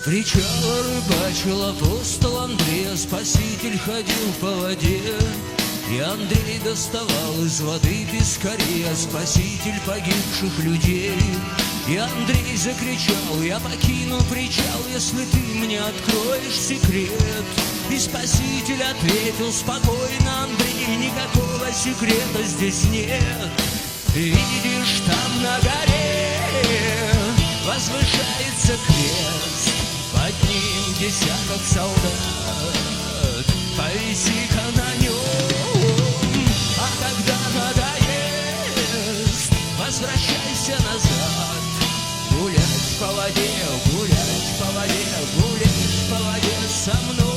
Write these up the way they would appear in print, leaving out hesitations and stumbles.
Кричал, рыбачил апостол Андрей, а Спаситель ходил по воде. И Андрей доставал из воды пескарей, а Спаситель погибших людей. И Андрей закричал: я покину причал, если ты мне откроешь секрет. И Спаситель ответил: спокойно, Андрей, никакого секрета здесь нет. Видишь, там на горе возвышается крест, под ним десяток солдат, повиси-ка на нем. А когда надоест, возвращайся назад. Гулять по воде, гулять по воде, гулять по воде со мной.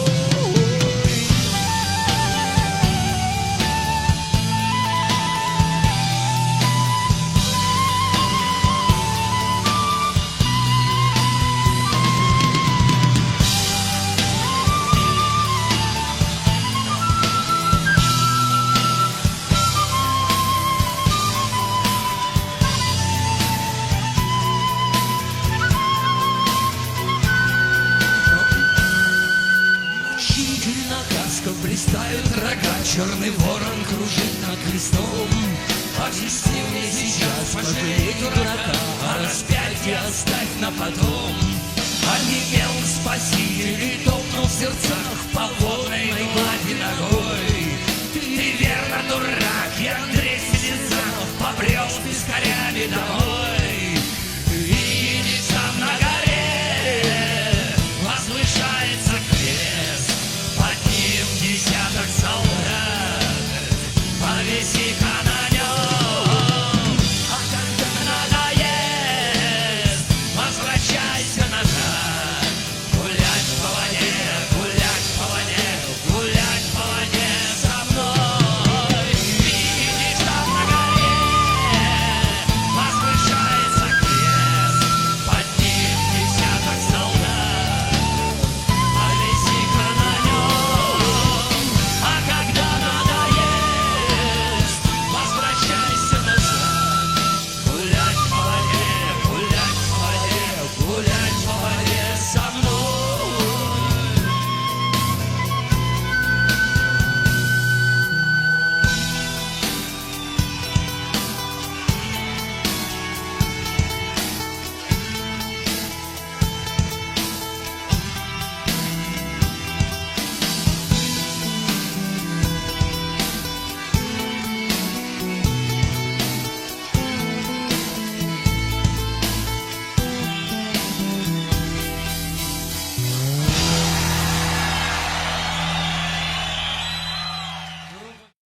Блистают рога, черный ворон кружит над крестом. Отвести мне сейчас, пожалей дурака, а распятие оставь на потом. Онемел Спаситель и топнул в сердцах по водной глади ногой. Ты верно дурак, и Андрей Селезанов побрел с пескарями домой. Видишь, там на горе возвышается крест, под ним десяток солдат, повиси-ка